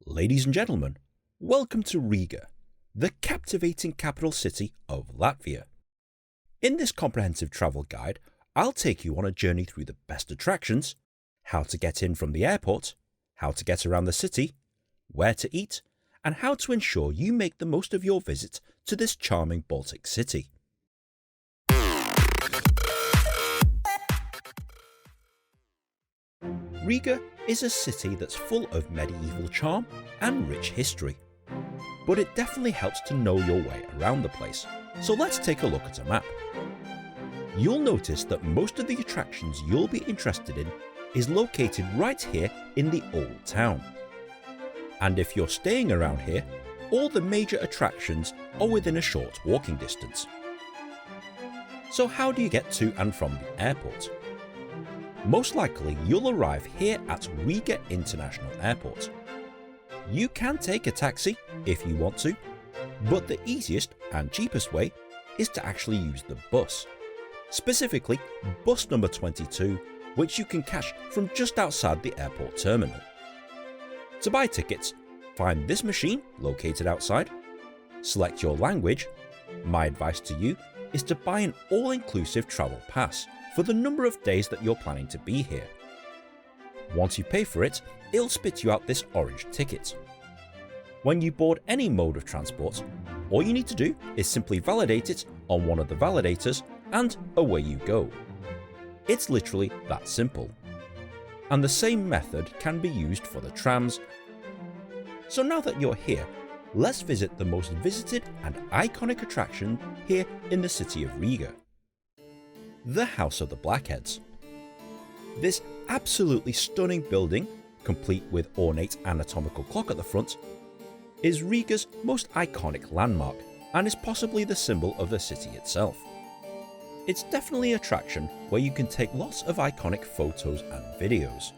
Ladies and gentlemen, welcome to Riga, the captivating capital city of Latvia. In this comprehensive travel guide, I'll take you on a journey through the best attractions, how to get in from the airport, how to get around the city, where to eat, and how to ensure you make the most of your visit to this charming Baltic city. Riga is a city that's full of medieval charm and rich history, but it definitely helps to know your way around the place, so let's take a look at a map. You'll notice that most of the attractions you'll be interested in is located right here in the old town. And if you're staying around here, all the major attractions are within a short walking distance. So how do you get to and from the airport? Most likely you'll arrive here at Riga International Airport. You can take a taxi if you want to, but the easiest and cheapest way is to actually use the bus. Specifically, bus number 22, which you can catch from just outside the airport terminal. To buy tickets, find this machine located outside, select your language. My advice to you is to buy an all-inclusive travel pass for the number of days that you're planning to be here. Once you pay for it, it'll spit you out this orange ticket. When you board any mode of transport, all you need to do is simply validate it on one of the validators and away you go. It's literally that simple. And the same method can be used for the trams. So now that you're here, let's visit the most visited and iconic attraction here in the city of Riga. The House of the Blackheads. This absolutely stunning building, complete with ornate anatomical clock at the front, is Riga's most iconic landmark and is possibly the symbol of the city itself. It's definitely an attraction where you can take lots of iconic photos and videos.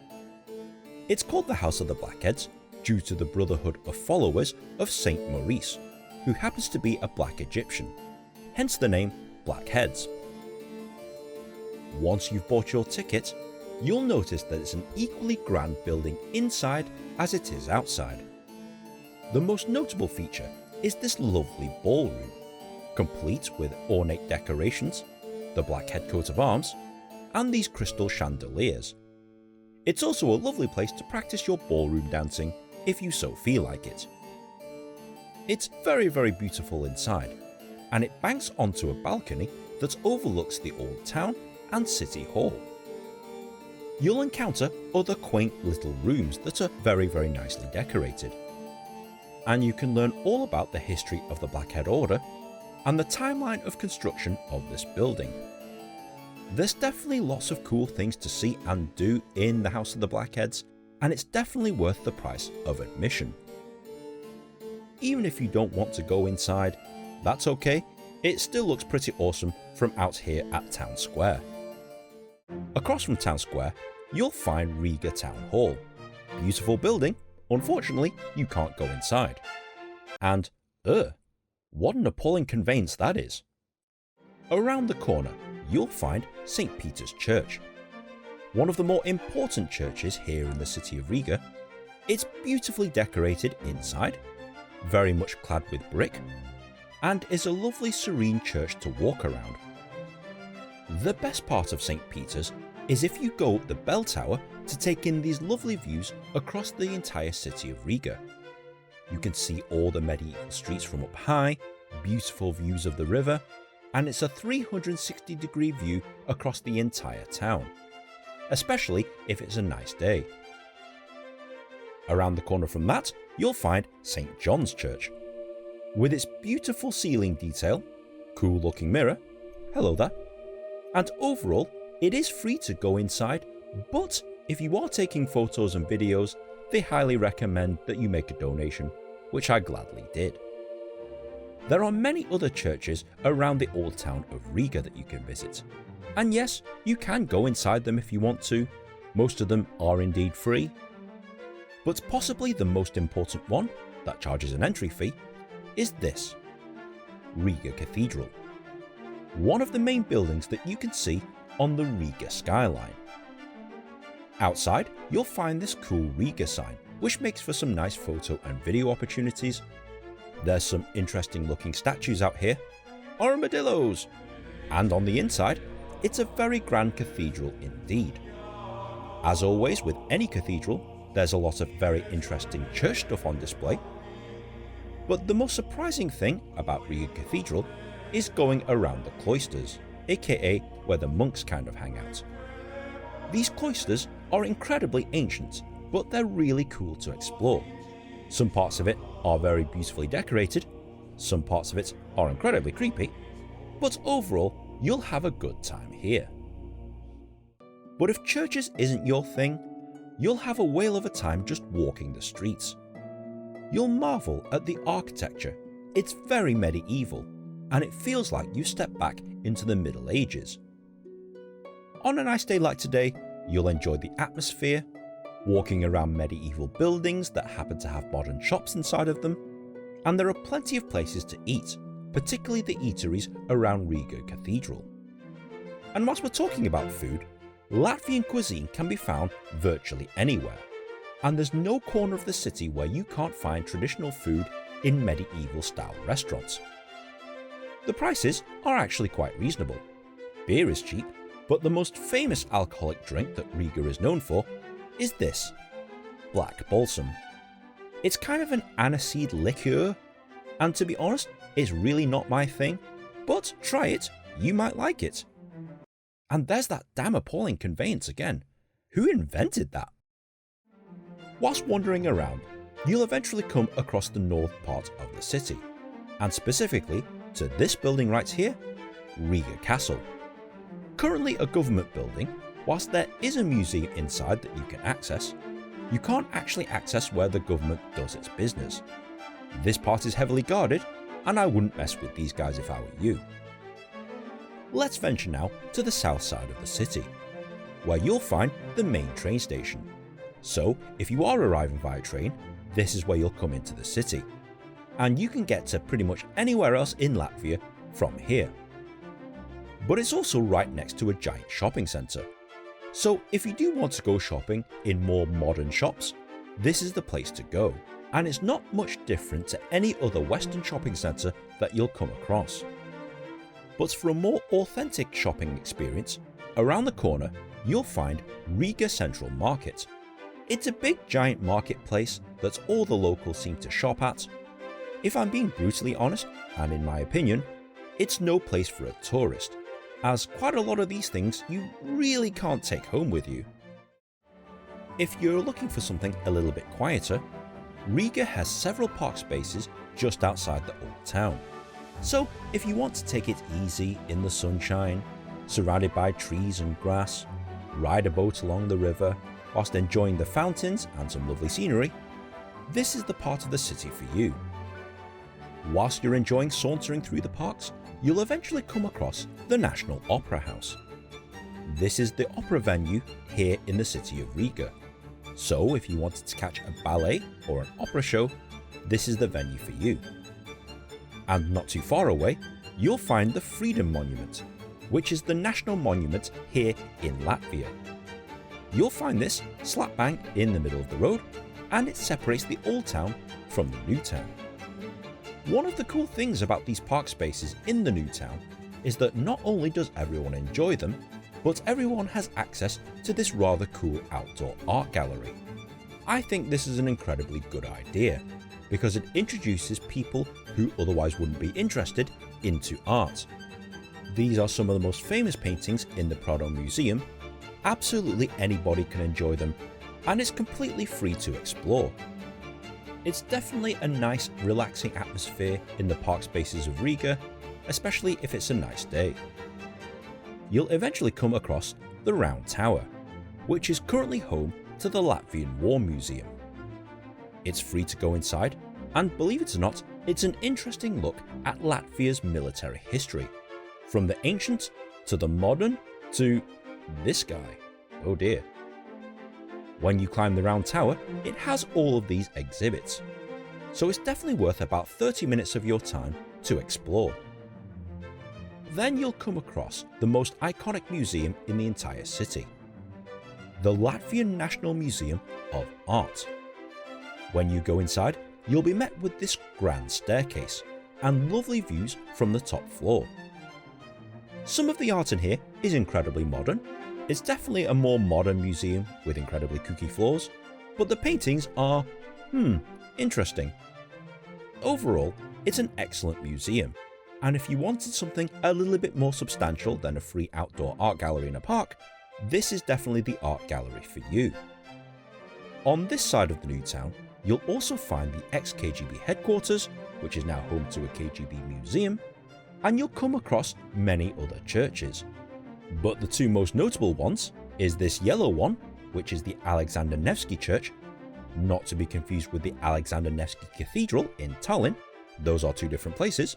It's called the House of the Blackheads due to the brotherhood of followers of Saint Maurice, who happens to be a black Egyptian, hence the name Blackheads. Once you've bought your ticket, you'll notice that it's an equally grand building inside as it is outside. The most notable feature is this lovely ballroom, complete with ornate decorations, the black coat of arms, and these crystal chandeliers. It's also a lovely place to practice your ballroom dancing if you so feel like it. It's very beautiful inside, and it banks onto a balcony that overlooks the old town and City Hall. You'll encounter other quaint little rooms that are very nicely decorated. And you can learn all about the history of the Blackhead Order and the timeline of construction of this building. There's definitely lots of cool things to see and do in the House of the Blackheads, and it's definitely worth the price of admission. Even if you don't want to go inside, that's okay, it still looks pretty awesome from out here at Town Square. Across from Town Square, you'll find Riga Town Hall. Beautiful building, unfortunately you can't go inside. And what an appalling conveyance that is. Around the corner, you'll find St. Peter's Church. One of the more important churches here in the city of Riga. It's beautifully decorated inside, very much clad with brick, and is a lovely serene church to walk around. The best part of St. Peter's is if you go up the bell tower to take in these lovely views across the entire city of Riga. You can see all the medieval streets from up high, beautiful views of the river, and it's a 360-degree view across the entire town, especially if it's a nice day. Around the corner from that, you'll find St. John's Church. With its beautiful ceiling detail, cool looking mirror, hello there, and overall it is free to go inside, but if you are taking photos and videos, they highly recommend that you make a donation, which I gladly did. There are many other churches around the old town of Riga that you can visit, and yes, you can go inside them if you want to. Most of them are indeed free, but possibly the most important one that charges an entry fee is this, Riga Cathedral, one of the main buildings that you can see on the Riga skyline. Outside, you'll find this cool Riga sign which makes for some nice photo and video opportunities. There's some interesting looking statues out here, armadillos! And on the inside, it's a very grand cathedral indeed. As always with any cathedral, there's a lot of very interesting church stuff on display. But the most surprising thing about Riga Cathedral is going around the cloisters, aka where the monks kind of hang out. These cloisters are incredibly ancient, but they're really cool to explore. Some parts of it are very beautifully decorated, some parts of it are incredibly creepy, but overall you'll have a good time here. But if churches isn't your thing, you'll have a whale of a time just walking the streets. You'll marvel at the architecture. It's very medieval, and it feels like you step back into the Middle Ages. On a nice day like today, you'll enjoy the atmosphere, walking around medieval buildings that happen to have modern shops inside of them, and there are plenty of places to eat, particularly the eateries around Riga Cathedral. And whilst we're talking about food, Latvian cuisine can be found virtually anywhere, and there's no corner of the city where you can't find traditional food in medieval style restaurants. The prices are actually quite reasonable. Beer is cheap, but the most famous alcoholic drink that Riga is known for is this, Black Balsam. It's kind of an aniseed liqueur, and to be honest, it's really not my thing, but try it, you might like it. And there's that damn appalling conveyance again. Who invented that? Whilst wandering around, you'll eventually come across the north part of the city, and specifically to this building right here, Riga Castle. Currently a government building, whilst there is a museum inside that you can access, you can't actually access where the government does its business. This part is heavily guarded, and I wouldn't mess with these guys if I were you. Let's venture now to the south side of the city, where you'll find the main train station. So if you are arriving via train, this is where you'll come into the city, and you can get to pretty much anywhere else in Latvia from here. But it's also right next to a giant shopping centre. So if you do want to go shopping in more modern shops, this is the place to go, and it's not much different to any other Western shopping centre that you'll come across. But for a more authentic shopping experience, around the corner you'll find Riga Central Market. It's a big giant marketplace that all the locals seem to shop at. If I'm being brutally honest, and in my opinion, it's no place for a tourist, as quite a lot of these things you really can't take home with you. If you're looking for something a little bit quieter, Riga has several park spaces just outside the old town. So if you want to take it easy in the sunshine, surrounded by trees and grass, ride a boat along the river, whilst enjoying the fountains and some lovely scenery, this is the part of the city for you. Whilst you're enjoying sauntering through the parks, you'll eventually come across the National Opera House. This is the opera venue here in the city of Riga. So if you wanted to catch a ballet or an opera show, this is the venue for you. And not too far away, you'll find the Freedom Monument, which is the national monument here in Latvia. You'll find this slap bang in the middle of the road, and it separates the old town from the new town. One of the cool things about these park spaces in the new town is that not only does everyone enjoy them, but everyone has access to this rather cool outdoor art gallery. I think this is an incredibly good idea, because it introduces people who otherwise wouldn't be interested into art. These are some of the most famous paintings in the Prado Museum. Absolutely anybody can enjoy them, and it's completely free to explore. It's definitely a nice, relaxing atmosphere in the park spaces of Riga, especially if it's a nice day. You'll eventually come across the Round Tower, which is currently home to the Latvian War Museum. It's free to go inside, and believe it or not, it's an interesting look at Latvia's military history, from the ancient to the modern to this guy. Oh dear. When you climb the Round Tower, it has all of these exhibits, so it's definitely worth about 30 minutes of your time to explore. Then you'll come across the most iconic museum in the entire city, the Latvian National Museum of Art. When you go inside, you'll be met with this grand staircase and lovely views from the top floor. Some of the art in here is incredibly modern. It's definitely a more modern museum with incredibly kooky floors, but the paintings are, interesting. Overall, it's an excellent museum, and if you wanted something a little bit more substantial than a free outdoor art gallery in a park, this is definitely the art gallery for you. On this side of the new town, you'll also find the ex-KGB headquarters, which is now home to a KGB museum, and you'll come across many other churches. But the two most notable ones is this yellow one, which is the Alexander Nevsky Church, not to be confused with the Alexander Nevsky Cathedral in Tallinn, those are two different places,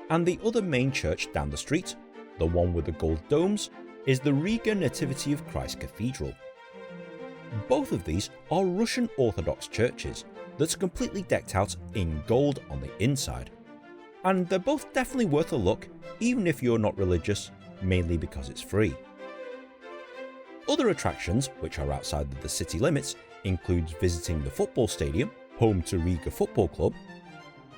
and the other main church down the street, the one with the gold domes, is the Riga Nativity of Christ Cathedral. Both of these are Russian Orthodox churches that are completely decked out in gold on the inside, and they're both definitely worth a look even if you're not religious, mainly because it's free. Other attractions which are outside of the city limits includes visiting the football stadium, home to Riga Football Club.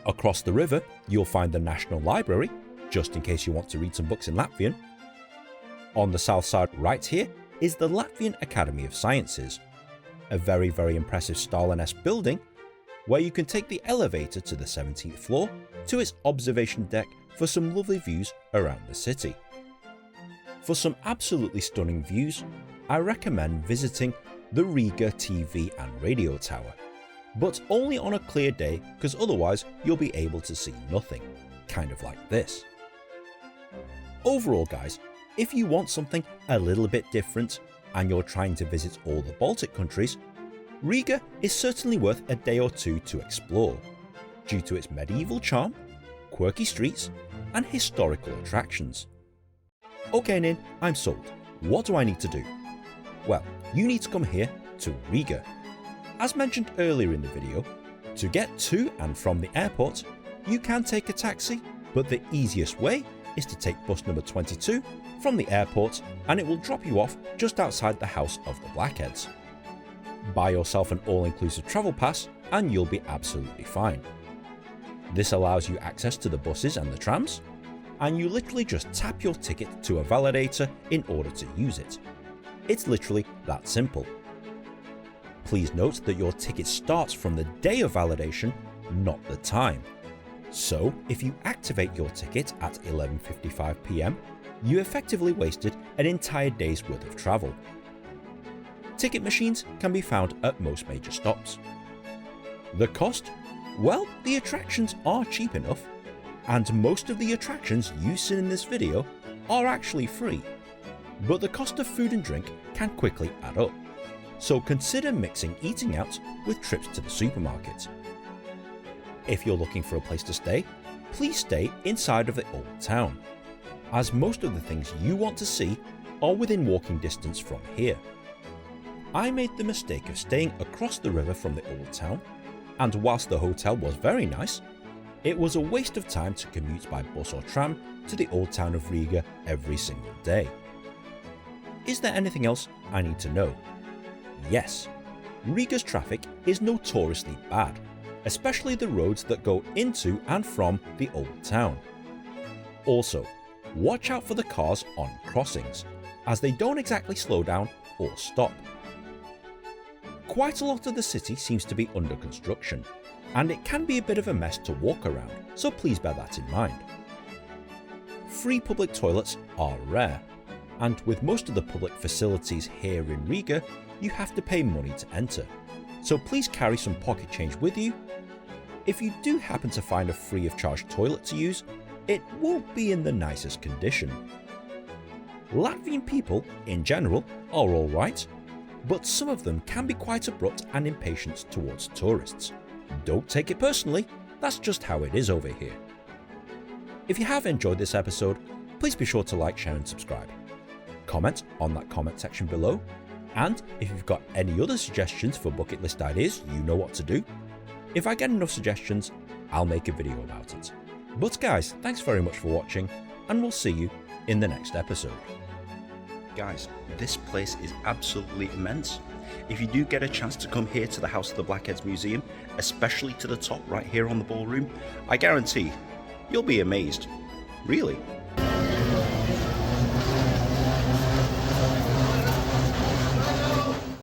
Across the river you'll find the National Library, just in case you want to read some books in Latvian. On the south side right here is the Latvian Academy of Sciences, a very impressive Stalin-esque building where you can take the elevator to the 17th floor to its observation deck for some lovely views around the city. For some absolutely stunning views, I recommend visiting the Riga TV and radio tower, but only on a clear day because otherwise you'll be able to see nothing, kind of like this. Overall guys, if you want something a little bit different and you're trying to visit all the Baltic countries, Riga is certainly worth a day or two to explore, due to its medieval charm, quirky streets, and historical attractions. Okay Nin, I'm sold. What do I need to do? Well, you need to come here to Riga. As mentioned earlier in the video, to get to and from the airport, you can take a taxi, but the easiest way is to take bus number 22 from the airport and it will drop you off just outside the house of the Blackheads. Buy yourself an all-inclusive travel pass and you'll be absolutely fine. This allows you access to the buses and the trams, and you literally just tap your ticket to a validator in order to use it. It's literally that simple. Please note that your ticket starts from the day of validation, not the time. So if you activate your ticket at 11:55 PM, you effectively wasted an entire day's worth of travel. Ticket machines can be found at most major stops. The cost? Well, the attractions are cheap enough, and most of the attractions you see in this video are actually free, but the cost of food and drink can quickly add up, so consider mixing eating out with trips to the supermarket. If you're looking for a place to stay, please stay inside of the old town, as most of the things you want to see are within walking distance from here. I made the mistake of staying across the river from the old town, and whilst the hotel was very nice, it was a waste of time to commute by bus or tram to the old town of Riga every single day. Is there anything else I need to know? Yes, Riga's traffic is notoriously bad, especially the roads that go into and from the old town. Also, watch out for the cars on crossings, as they don't exactly slow down or stop. Quite a lot of the city seems to be under construction, and it can be a bit of a mess to walk around, so please bear that in mind. Free public toilets are rare, and with most of the public facilities here in Riga, you have to pay money to enter, so please carry some pocket change with you. If you do happen to find a free of charge toilet to use, it won't be in the nicest condition. Latvian people, in general, are alright, but some of them can be quite abrupt and impatient towards tourists. Don't take it personally, that's just how it is over here. If you have enjoyed this episode, please be sure to like, share and subscribe. Comment on that comment section below, and if you've got any other suggestions for bucket list ideas, you know what to do. If I get enough suggestions, I'll make a video about it. But guys, thanks very much for watching, and we'll see you in the next episode. Guys, this place is absolutely immense. If you do get a chance to come here to the House of the Blackheads Museum, especially to the top right here on the ballroom, I guarantee you'll be amazed. Really.